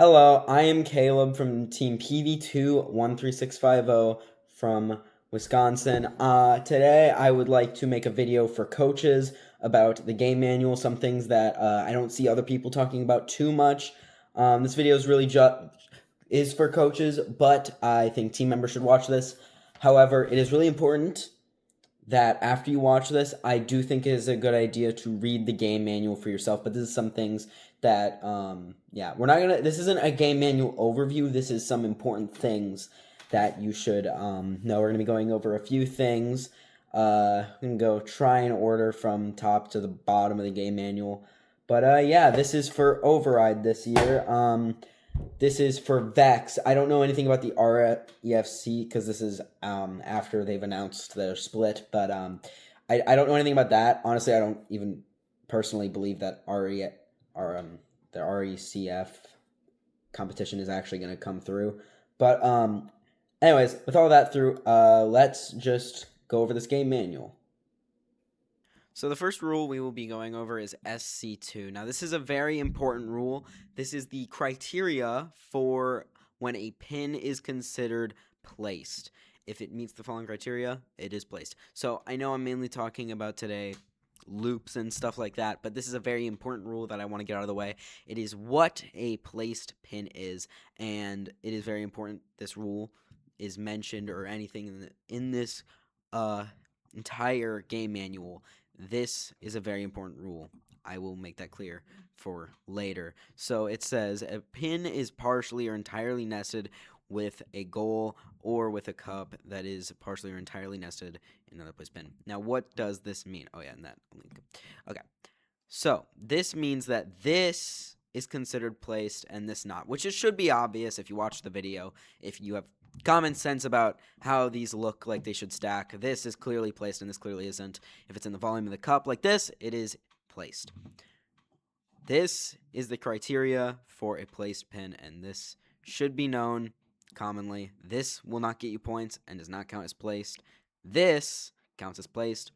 Hello, I am Caleb from Team PV2 13650 from Wisconsin. Today I would like to make a video for coaches about the game manual, some things that I don't see other people talking about too much. This video is really is for coaches, but I think team members should watch this. However, it is really important that after you watch this, I do think it is a good idea to read the game manual for yourself. But this is some things that, yeah, this isn't a game manual overview. This is some important things that you should know. We're going to be going over a few things. I'm going to go try and order from top to the bottom of the game manual. But yeah, this is for Override this year. This is for Vex. I don't know anything about the REFC because this is after they've announced their split, but I don't know anything about that. Honestly, I don't even personally believe that the RECF competition is actually going to come through. But anyways, with all that through, let's just go over this game manual. So the first rule we will be going over is SC2. Now this is a very important rule. This is the criteria for when a pin is considered placed. If it meets the following criteria, it is placed. So I know I'm mainly talking about today loops and stuff like that, but this is a very important rule that I want to get out of the way. It is what a placed pin is, and it is very important this rule is mentioned or anything in this entire game manual. This is a very important rule. I will make that clear for later. So it says a pin is partially or entirely nested with a goal or with a cup that is partially or entirely nested in another place pin. Now, what does this mean? Oh, yeah, and that. Okay. So this means that this is considered placed and this not, which it should be obvious if you watch the video. If you have common sense about how these look like they should stack, this is clearly placed and this clearly isn't. If it's in the volume of the cup like this, it is placed. This is the criteria for a placed pin, and this should be known commonly. This will not get you points and does not count as placed. This counts as placed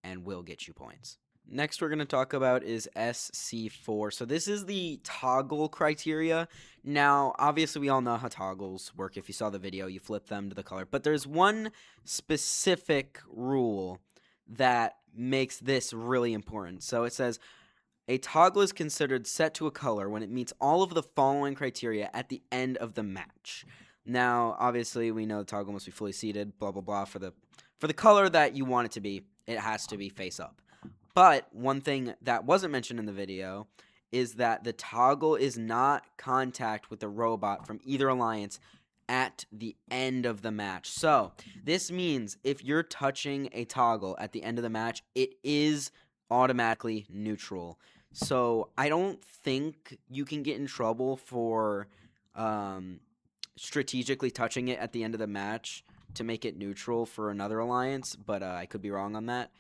and will get you points. Next we're going to talk about is SC4. So this is the toggle criteria. Now, obviously we all know how toggles work. If you saw the video, you flip them to the color. But there's one specific rule that makes this really important. So it says a toggle is considered set to a color when it meets all of the following criteria at the end of the match. Now, obviously we know the toggle must be fully seated, blah, blah, blah. For the color that you want it to be, it has to be face up. But one thing that wasn't mentioned in the video is that the toggle is not contact with the robot from either alliance at the end of the match. So this means if you're touching a toggle at the end of the match, it is automatically neutral. So I don't think you can get in trouble for strategically touching it at the end of the match to make it neutral for another alliance, but I could be wrong on that.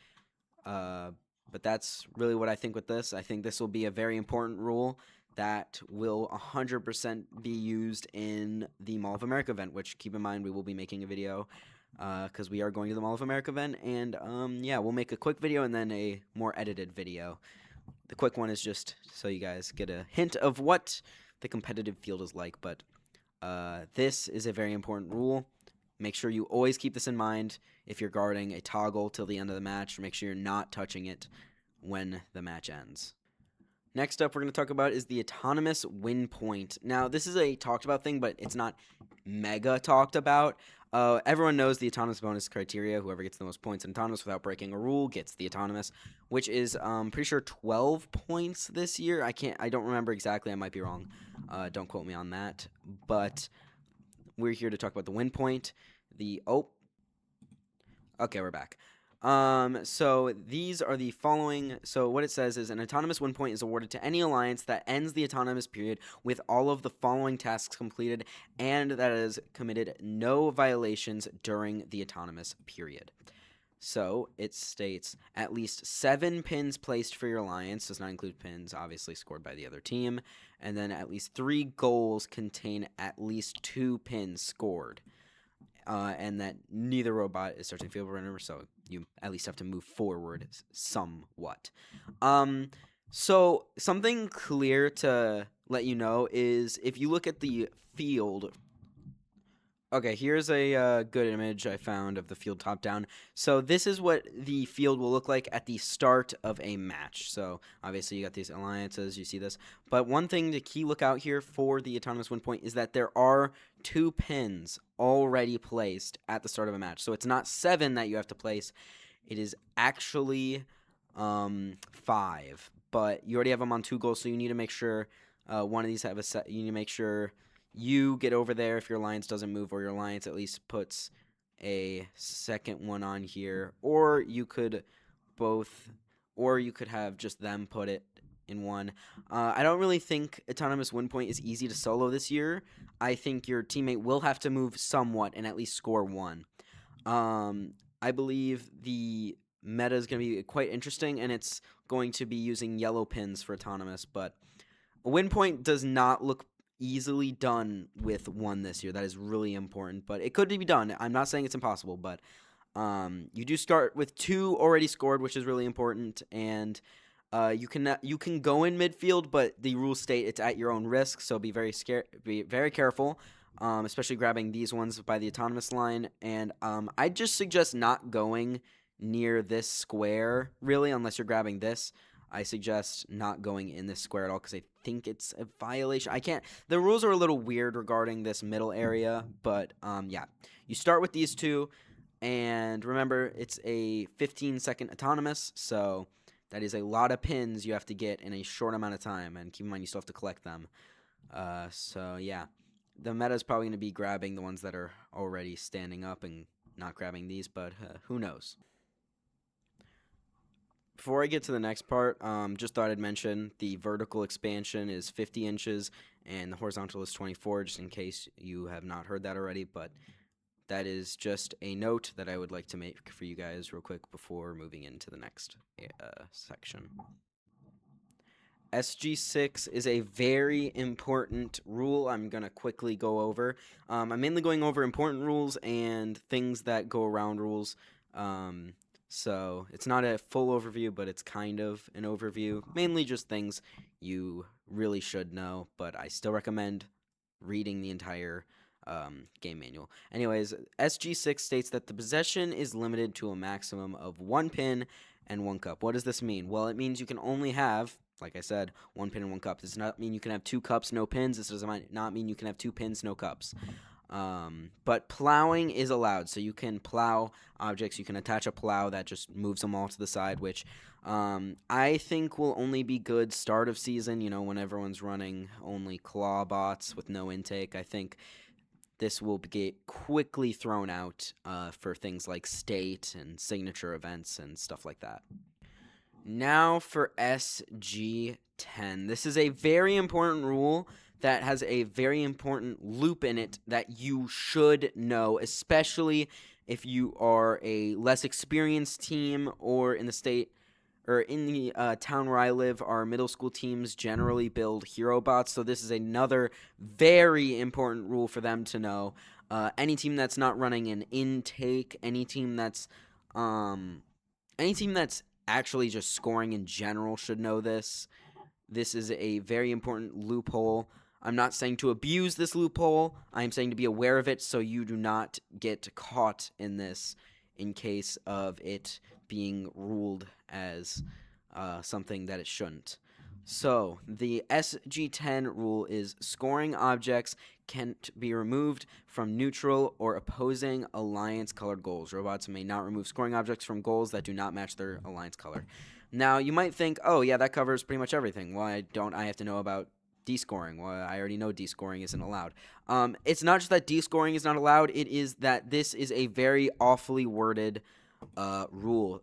But that's really what I think with this. I think this will be a very important rule that will 100% be used in the Mall of America event, which, keep in mind, we will be making a video because we are going to the Mall of America event. And, yeah, we'll make a quick video and then a more edited video. The quick one is just so you guys get a hint of what the competitive field is like. But this is a very important rule. Make sure you always keep this in mind if you're guarding a toggle till the end of the match. Make sure you're not touching it when the match ends. Next up we're going to talk about is the autonomous win point. Now, this is a talked about thing, but it's not mega talked about. Everyone knows the autonomous bonus criteria. Whoever gets the most points in autonomous without breaking a rule gets the autonomous, which is pretty sure 12 points this year. I don't remember exactly. I might be wrong. Don't quote me on that. But we're here to talk about the win point. Okay, we're back. So these are the following. So what it says is an autonomous win point is awarded to any alliance that ends the autonomous period with all of the following tasks completed and that has committed no violations during the autonomous period. So it states at least 7 pins placed for your alliance, does not include pins obviously scored by the other team, and then at least 3 goals contain at least 2 pins scored. And that neither robot is searching field runner, so you at least have to move forward somewhat. So, something clear to let you know is if you look at the field. Okay, here's a good image I found of the field top down. So this is what the field will look like at the start of a match. So obviously you got these alliances, you see this. But one thing to key look out here for the autonomous win point is that there are 2 pins already placed at the start of a match. So it's not 7 that you have to place. It is actually 5. But you already have them on 2 goals, so you need to make sure one of these have a set. You need to make sure you get over there if your alliance doesn't move, or your alliance at least puts a second one on here, or you could both, or you could have just them put it in one. I don't really think autonomous win point is easy to solo this year. I think your teammate will have to move somewhat and at least score 1. I believe the meta is going to be quite interesting, and it's going to be using yellow pins for autonomous, but a win point does not look easily done with 1 this year. That is really important, but it could be done. I'm not saying it's impossible, but you do start with 2 already scored, which is really important, and you can go in midfield, but the rules state it's at your own risk, so be very careful, especially grabbing these ones by the autonomous line. And I just suggest not going near this square, really, unless you're grabbing this. I suggest not going in this square at all because I think it's a violation. I can't. The rules are a little weird regarding this middle area, but yeah. You start with these 2, and remember, it's a 15-second autonomous, so that is a lot of pins you have to get in a short amount of time, and keep in mind you still have to collect them. So yeah, the meta is probably going to be grabbing the ones that are already standing up and not grabbing these, but who knows? Before I get to the next part, just thought I'd mention the vertical expansion is 50 inches and the horizontal is 24, just in case you have not heard that already. But that is just a note that I would like to make for you guys real quick before moving into the next section. SG6 is a very important rule I'm going to quickly go over. I'm mainly going over important rules and things that go around rules. So it's not a full overview, but it's kind of an overview. Mainly just things you really should know, but I still recommend reading the entire game manual. Anyways, SG6 states that the possession is limited to a maximum of 1 pin and 1 cup. What does this mean? Well, it means you can only have, like I said, 1 pin and 1 cup. This does not mean you can have 2 cups, no pins. This does not mean you can have 2 pins, no cups. But plowing is allowed, so you can plow objects. You can attach a plow that just moves them all to the side, which I think will only be good start of season, when everyone's running only claw bots with no intake. I think this will get quickly thrown out for things like state and signature events and stuff like that. Now for SG10. This is a very important rule that has a very important loop in it that you should know, especially if you are a less experienced team, or in the state or in the town where I live, our middle school teams generally build hero bots. So this is another very important rule for them to know. Any team that's not running an intake, any team that's actually just scoring in general should know this. This is a very important loophole. I'm not saying to abuse this loophole. I'm saying to be aware of it so you do not get caught in this in case of it being ruled as something that it shouldn't. So, the SG10 rule is scoring objects can't be removed from neutral or opposing alliance colored goals. Robots may not remove scoring objects from goals that do not match their alliance color. Now, you might think, oh, yeah, that covers pretty much everything. Why don't I have to know about descoring? Well, I already know descoring isn't allowed. It's not just that descoring is not allowed, it is that this is a very awfully worded rule.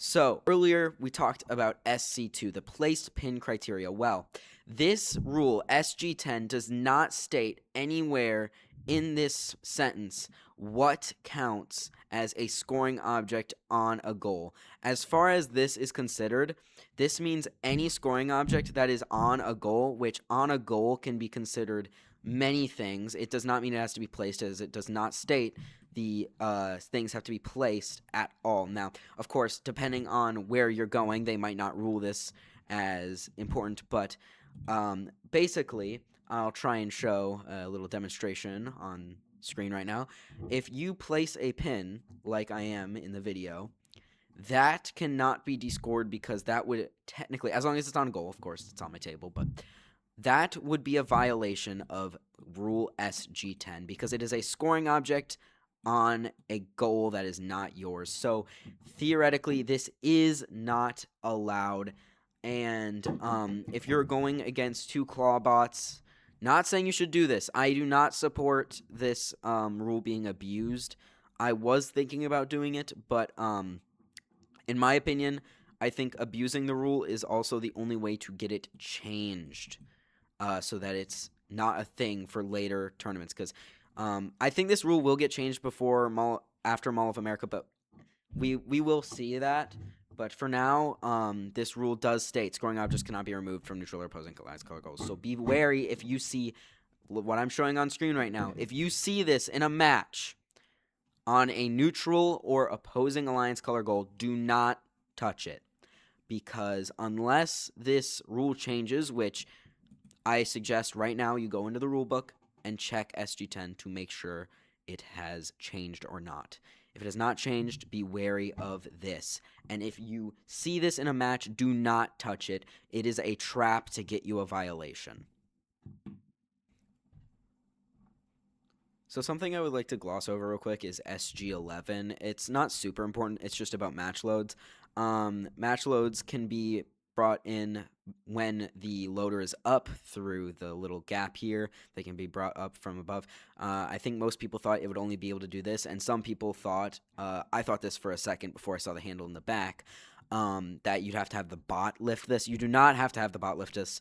So, earlier we talked about SC2, the placed pin criteria. Well, this rule, SG10, does not state anywhere in this sentence what counts as a scoring object on a goal. As far as this is considered, this means any scoring object that is on a goal, which on a goal can be considered many things. It does not mean it has to be placed, as it does not state the things have to be placed at all. Now, of course, depending on where you're going, they might not rule this as important, but basically, I'll try and show a little demonstration on screen right now. If you place a pin, like I am in the video, that cannot be descored because that would technically, as long as it's on goal, of course, it's on my table, but that would be a violation of Rule SG10 because it is a scoring object on a goal that is not yours. So theoretically, this is not allowed. And if you're going against two claw bots, not saying you should do this. I do not support this rule being abused. I was thinking about doing it, but in my opinion, I think abusing the rule is also the only way to get it changed. So that it's not a thing for later tournaments. Because I think this rule will get changed after Mall of America, but we will see that. But for now, this rule does state scoring objects cannot be removed from neutral or opposing alliance color goals. So be wary if you see what I'm showing on screen right now. If you see this in a match on a neutral or opposing alliance color goal, do not touch it. Because unless this rule changes, which I suggest right now you go into the rulebook and check SG10 to make sure it has changed or not. If it has not changed, be wary of this. And if you see this in a match, do not touch it. It is a trap to get you a violation. So something I would like to gloss over real quick is SG11. It's not super important. It's just about match loads. Match loads can be brought in when the loader is up through the little gap here. They can be brought up from above. I think most people thought it would only be able to do this, and some people thought, I thought this for a second before I saw the handle in the back, that you'd have to have the bot lift this. You do not have to have the bot lift this.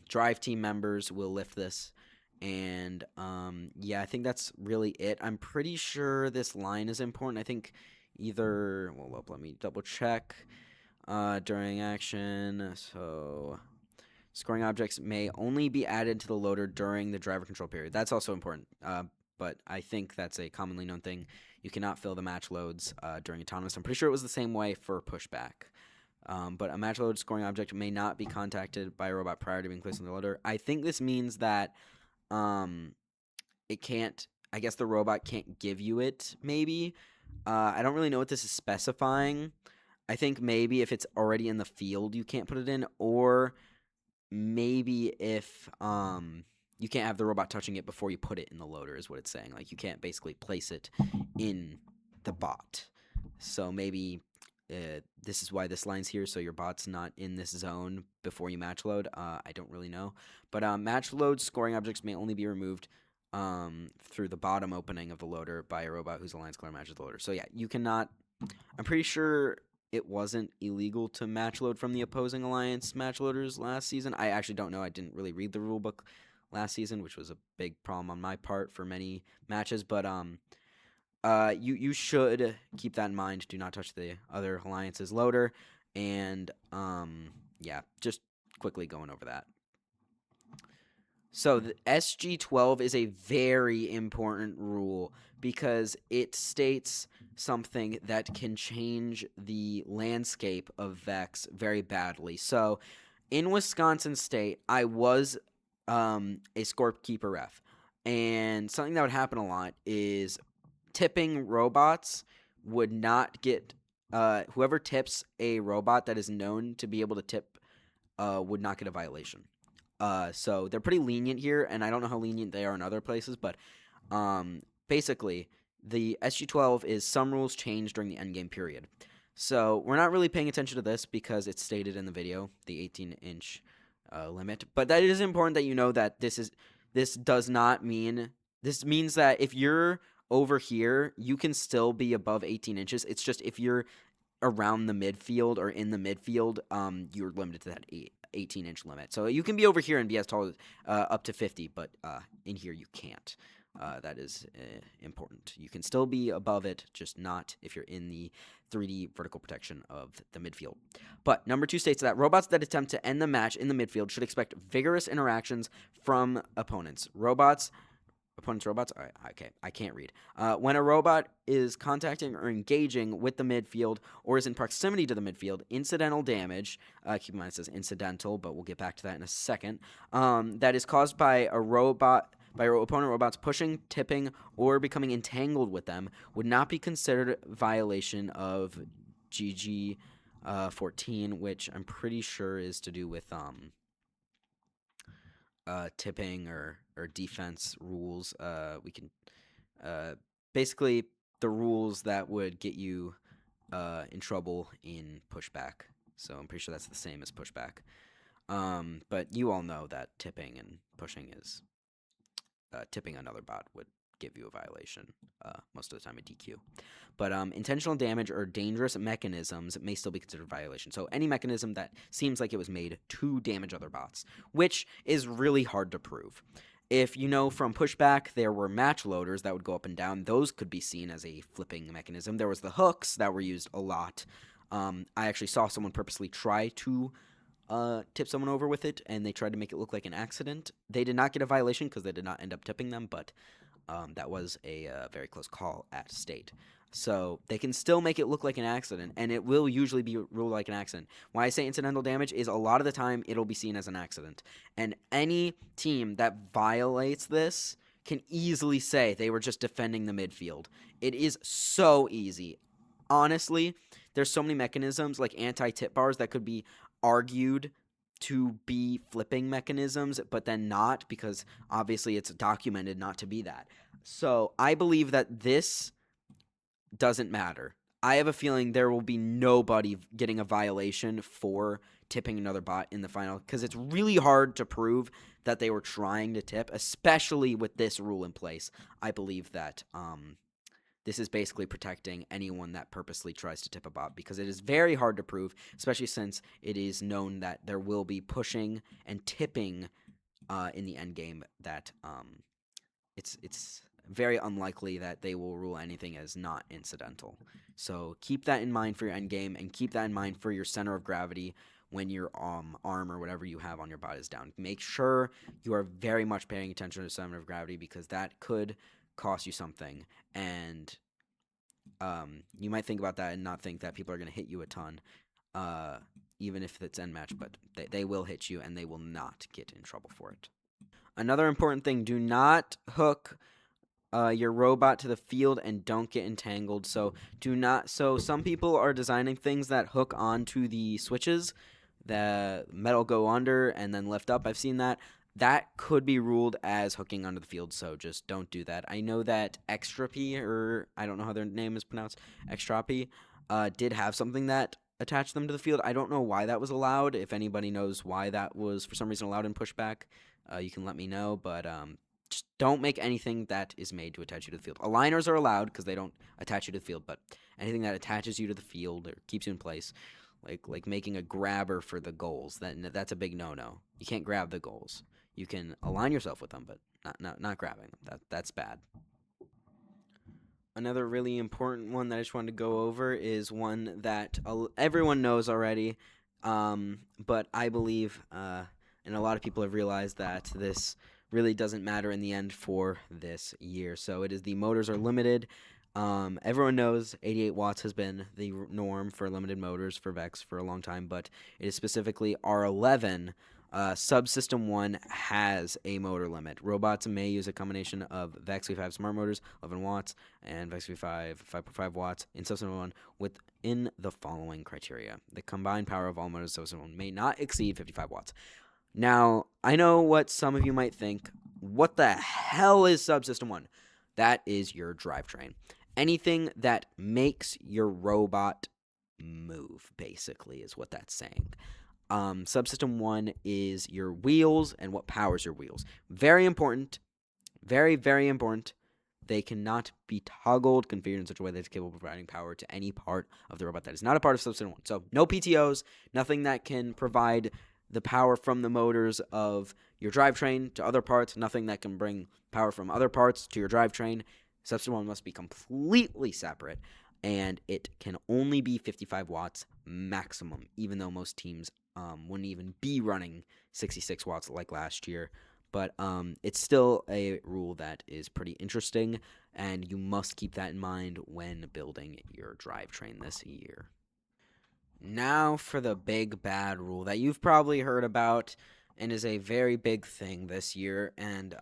Drive team members will lift this. And yeah, I think that's really it. I'm pretty sure this line is important. I think either, well, let me double check. During action, so scoring objects may only be added to the loader during the driver control period. That's also important, but I think that's a commonly known thing. You cannot fill the match loads during autonomous. I'm pretty sure it was the same way for pushback. But a match load scoring object may not be contacted by a robot prior to being placed on the loader. I think this means that it can't, I guess the robot can't give you it, maybe. I don't really know what this is specifying. I think maybe if it's already in the field, you can't put it in, or maybe if you can't have the robot touching it before you put it in the loader is what it's saying. Like, you can't basically place it in the bot. So maybe this is why this line's here, so your bot's not in this zone before you match load. I don't really know. But match load scoring objects may only be removed through the bottom opening of the loader by a robot whose alliance color matches the loader. So yeah, you cannot... I'm pretty sure it wasn't illegal to match load from the opposing alliance match loaders last season. I actually don't know. I didn't really read the rulebook last season, which was a big problem on my part for many matches. But you should keep that in mind. Do not touch the other alliance's loader. And yeah, just quickly going over that. So the SG12 is a very important rule because it states something that can change the landscape of Vex very badly. So in Wisconsin State, I was a scorekeeper ref, and something that would happen a lot is tipping robots would not get whoever tips a robot that is known to be able to tip would not get a violation. So they're pretty lenient here, and I don't know how lenient they are in other places, but basically, the SG12 is some rules change during the endgame period. So we're not really paying attention to this because it's stated in the video, the 18-inch limit. But that is important that you know that this does not mean... This means that if you're over here, you can still be above 18 inches. It's just if you're around the midfield or in the midfield, you're limited to that 18-inch limit. So you can be over here and be as tall as up to 50, but in here you can't. That is important. You can still be above it, just not if you're in the 3D vertical protection of the midfield. But number 2 states that robots that attempt to end the match in the midfield should expect vigorous interactions from opponents. Robots Opponent's robots? All right, okay, I can't read. When a robot is contacting or engaging with the midfield or is in proximity to the midfield, incidental damage, keep in mind it says incidental, but we'll get back to that in a second, that is caused by a robot, by opponent robots pushing, tipping, or becoming entangled with them would not be considered violation of GG 14, which I'm pretty sure is to do with tipping or defense rules. We can basically the rules that would get you in trouble in pushback. So I'm pretty sure that's the same as pushback. But you all know that tipping and pushing is tipping another bot would give you a violation. Most of the time a DQ. But intentional damage or dangerous mechanisms may still be considered a violation. So any mechanism that seems like it was made to damage other bots, which is really hard to prove. If you know from pushback, there were match loaders that would go up and down. Those could be seen as a flipping mechanism. There was the hooks that were used a lot. I actually saw someone purposely try to tip someone over with it, and they tried to make it look like an accident. They did not get a violation because they did not end up tipping them, but that was a very close call at state. So they can still make it look like an accident, and it will usually be ruled like an accident. When I say incidental damage is a lot of the time it'll be seen as an accident. And any team that violates this can easily say they were just defending the midfield. It is so easy. Honestly, there's so many mechanisms like anti-tip bars that could be argued to be flipping mechanisms, but then not because obviously it's documented not to be that. So I believe that this doesn't matter. I have a feeling there will be nobody getting a violation for tipping another bot in the final because it's really hard to prove that they were trying to tip, especially with this rule in place. I believe that this is basically protecting anyone that purposely tries to tip a bot because it is very hard to prove, especially since it is known that there will be pushing and tipping in the end game that it's very unlikely that they will rule anything as not incidental. So keep that in mind for your end game, and keep that in mind for your center of gravity when your arm or whatever you have on your bot is down. Make sure you are very much paying attention to the center of gravity because that could cost you something. And you might think about that and not think that people are going to hit you a ton, even if it's end match, but they will hit you and they will not get in trouble for it. Another important thing, do not hook your robot to the field and don't get entangled. So some people are designing things that hook onto the switches, the metal go under and then lift up. I've seen that. That could be ruled as hooking onto the field, so just don't do that. I know that Extrapy, or I don't know how their name is pronounced, Extrapy, did have something that attached them to the field. I don't know why that was allowed. If anybody knows why that was for some reason allowed in pushback, you can let me know, but just don't make anything that is made to attach you to the field. Aligners are allowed because they don't attach you to the field, but anything that attaches you to the field or keeps you in place, like making a grabber for the goals, that's a big no-no. You can't grab the goals. You can align yourself with them, but not grabbing them. That's bad. Another really important one that I just wanted to go over is one that everyone knows already, but I believe, and a lot of people have realized that this really doesn't matter in the end for this year. So it is the motors are limited. Everyone knows 88 watts has been the norm for limited motors for Vex for a long time, but it is specifically R11. Subsystem 1 has a motor limit. Robots may use a combination of Vex V5 smart motors, 11 watts, and Vex V5, 5.5 watts in Subsystem 1 within the following criteria. The combined power of all motors in Subsystem 1 may not exceed 55 watts. Now, I know what some of you might think. What the hell is Subsystem 1? That is your drivetrain. Anything that makes your robot move, basically, is what that's saying. Subsystem 1 is your wheels and what powers your wheels. Very important. Very, very important. They cannot be toggled, configured in such a way that it's capable of providing power to any part of the robot that is not a part of Subsystem 1. So, no PTOs, nothing that can provide the power from the motors of your drivetrain to other parts, nothing that can bring power from other parts to your drivetrain. Subsystem 1 must be completely separate, and it can only be 55 watts maximum, even though most teams wouldn't even be running 66 watts like last year. but it's still a rule that is pretty interesting, and you must keep that in mind when building your drivetrain this year. Now for the big bad rule that you've probably heard about and is a very big thing this year, and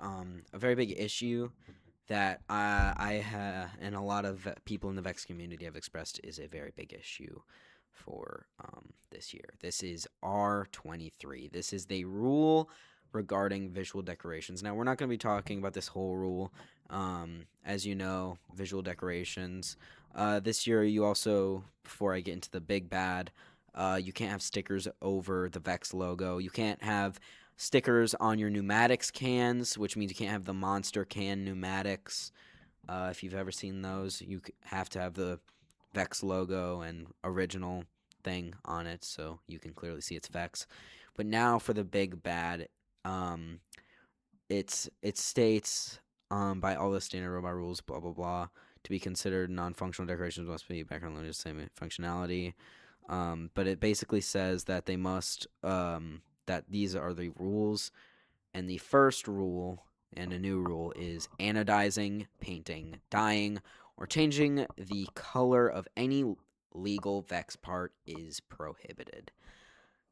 a very big issue that and a lot of people in the Vex community have expressed is a very big issue for this year. This is R23. This is the rule regarding visual decorations. Now, we're not going to be talking about this whole rule. As you know, visual decorations. This year, you also, before I get into the big bad, you can't have stickers over the Vex logo. You can't have stickers on your pneumatics cans, which means you can't have the monster can pneumatics. If you've ever seen those, you have to have the Vex logo and original thing on it, so you can clearly see it's Vex. But now for the big bad, it states by all the standard robot rules, blah blah blah, to be considered non-functional decorations must be background limited to same functionality. But it basically says that they must that these are the rules, and the first rule and a new rule is anodizing, painting, dyeing, or changing the color of any legal Vex part is prohibited.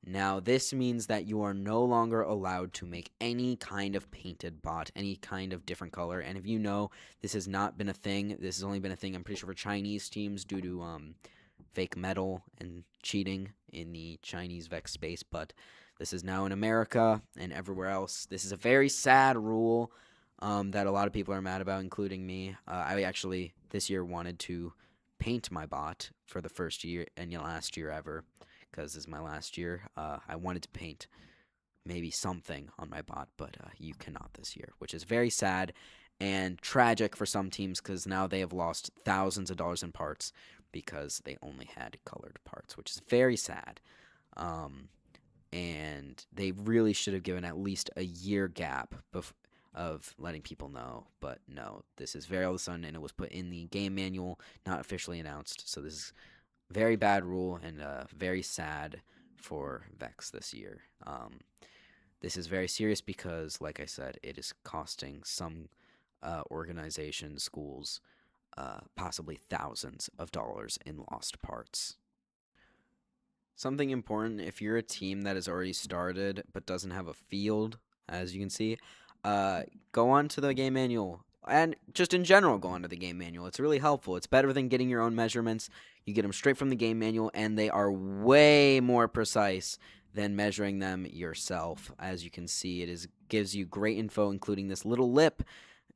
Now, this means that you are no longer allowed to make any kind of painted bot, any kind of different color. And if you know, this has not been a thing. This has only been a thing, I'm pretty sure, for Chinese teams due to fake metal and cheating in the Chinese Vex space. But this is now in America and everywhere else. This is a very sad rule that a lot of people are mad about, including me. I actually, this year, wanted to paint my bot for the first year and last year ever, because this is my last year. I wanted to paint maybe something on my bot, but you cannot this year, which is very sad and tragic for some teams, because now they have lost thousands of dollars in parts because they only had colored parts, which is very sad. And they really should have given at least a year gap of letting people know, but no, this is very all of a sudden, and it was put in the game manual, not officially announced. So this is very bad rule and very sad for Vex this year. This is very serious because, like I said, it is costing some organizations, schools, possibly thousands of dollars in lost parts. Something important, if you're a team that has already started but doesn't have a field, as you can see, go on to the game manual. And just in general, go onto the game manual. It's really helpful. It's better than getting your own measurements. You get them straight from the game manual, and they are way more precise than measuring them yourself. As you can see, gives you great info, including this little lip,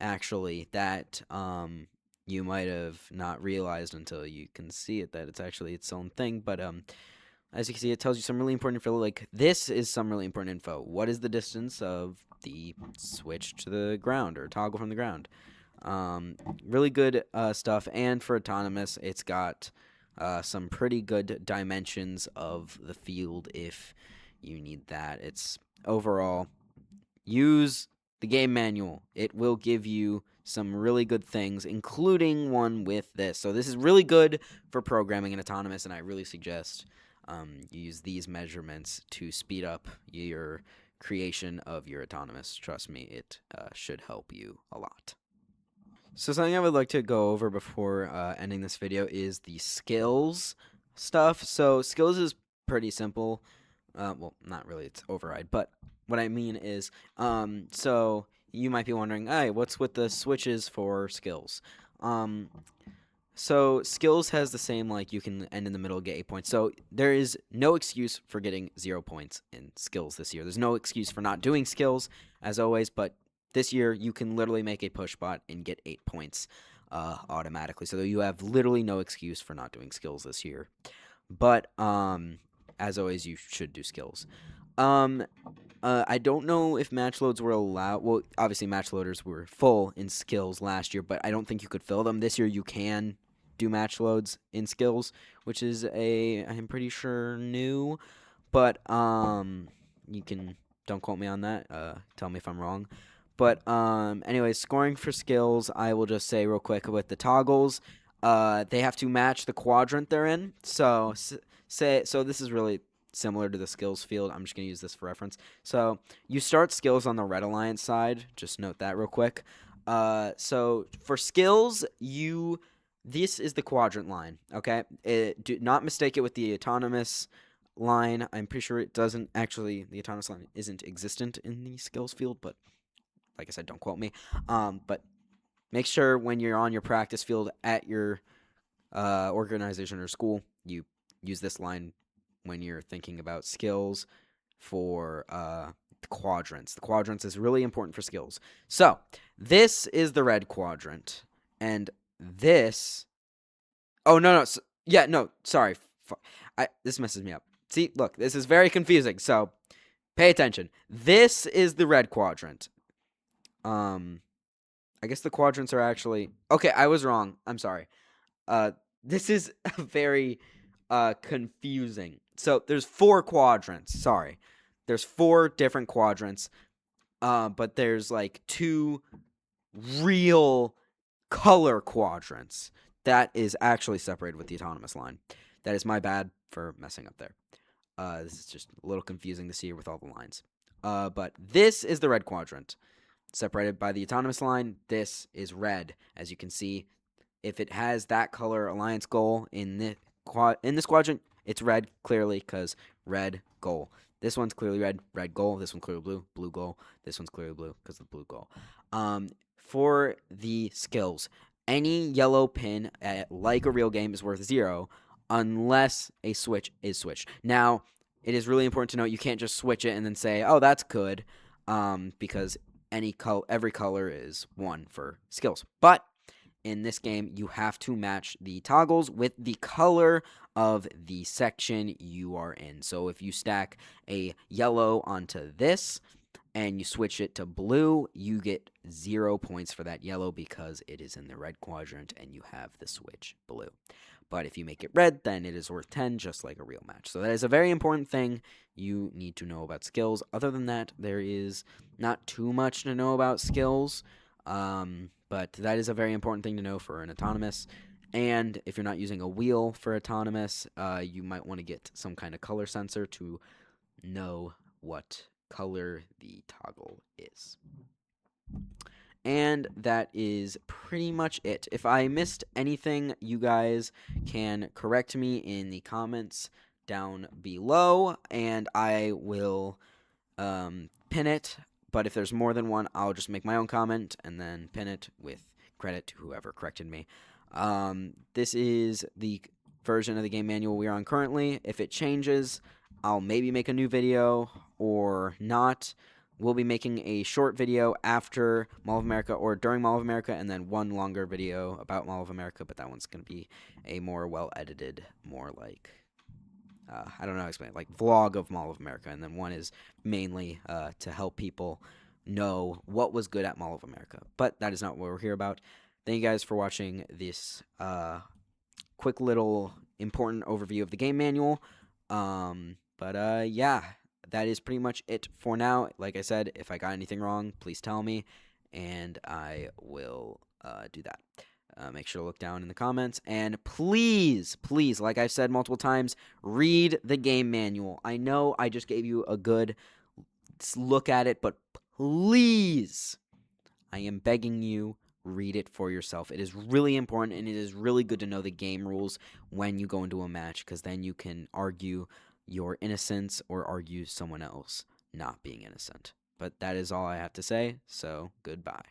actually, that you might have not realized until you can see it, that it's actually its own thing. But as you can see, it tells you some really important info. Like, this is some really important info. What is the distance of the switch to the ground, or toggle from the ground? Really good stuff. And for autonomous, it's got some pretty good dimensions of the field if you need that. It's overall, use the game manual. It will give you some really good things, including one with this. So this is really good for programming and autonomous, and I really suggest you use these measurements to speed up your creation of your autonomous. Trust me, it should help you a lot. So something I would like to go over before ending this video is the skills stuff. So skills is pretty simple. Well, not really, it's override, but what I mean is, so you might be wondering, hey, what's with the switches for skills? So skills has the same, like, you can end in the middle, get 8 points. So there is no excuse for getting 0 points in skills this year. There's no excuse for not doing skills, as always, but this year you can literally make a push bot and get 8 points automatically. So you have literally no excuse for not doing skills this year. But as always, you should do skills. I don't know if match loads were allowed. Well, obviously match loaders were full in skills last year, but I don't think you could fill them. This year you can do match loads in skills, which is I'm pretty sure new, but you can, don't quote me on that. Tell me if I'm wrong. But anyways, scoring for skills, I will just say real quick with the toggles, they have to match the quadrant they're in. So this is really similar to the skills field. I'm just going to use this for reference. So you start skills on the Red Alliance side. Just note that real quick. So for skills, this is the quadrant line, okay? Do not mistake it with the autonomous line. I'm pretty sure it doesn't actually, the autonomous line isn't existent in the skills field, but like I said, don't quote me. But make sure when you're on your practice field at your organization or school, you use this line when you're thinking about skills for the quadrants. The quadrants is really important for skills. So this is the red quadrant, and this. Oh no. Yeah, no. Sorry. This messes me up. See, look, this is very confusing. So pay attention. This is the red quadrant. I guess the quadrants are actually okay. I was wrong. I'm sorry. This is very confusing. So there's 4 quadrants. Sorry, there's 4 different quadrants. But there's like 2 real color quadrants that is actually separated with the autonomous line. That is my bad for messing up there. This is just a little confusing to see with all the lines. But this is the red quadrant, separated by the autonomous line. This is red, as you can see. If it has that color alliance goal in this quadrant, it's red clearly because red goal. This one's clearly red, red goal. This one's clearly blue, blue goal. This one's clearly blue because of the blue goal. For the skills, any yellow pin like a real game is worth 0 unless a switch is switched. Now, it is really important to note you can't just switch it and then say, oh, that's good, because every color is 1 for skills. But in this game, you have to match the toggles with the color of the section you are in. So if you stack a yellow onto this and you switch it to blue, you get 0 points for that yellow because it is in the red quadrant and you have the switch blue. But if you make it red, then it is worth 10, just like a real match. So that is a very important thing you need to know about skills. Other than that, there is not too much to know about skills. But that is a very important thing to know for an autonomous. And if you're not using a wheel for autonomous, you might want to get some kind of color sensor to know what color the toggle is. And that is pretty much it. If I missed anything, you guys can correct me in the comments down below, and I will pin it. But if there's more than one, I'll just make my own comment and then pin it with credit to whoever corrected me. This is the version of the game manual we are on currently. If it changes, I'll maybe make a new video or not. We'll be making a short video after Mall of America or during Mall of America, and then one longer video about Mall of America, but that one's going to be a more well-edited, more like, I don't know how to explain it, like vlog of Mall of America, and then one is mainly to help people know what was good at Mall of America. But that is not what we're here about. Thank you guys for watching this quick little important overview of the game manual. Yeah, that is pretty much it for now. Like I said, if I got anything wrong, please tell me, and I will do that. Make sure to look down in the comments, and please, like I've said multiple times, read the game manual. I know I just gave you a good look at it, but please, I am begging you, read it for yourself. It is really important, and it is really good to know the game rules when you go into a match, because then you can argue your innocence or argue someone else not being innocent. But that is all I have to say, so goodbye.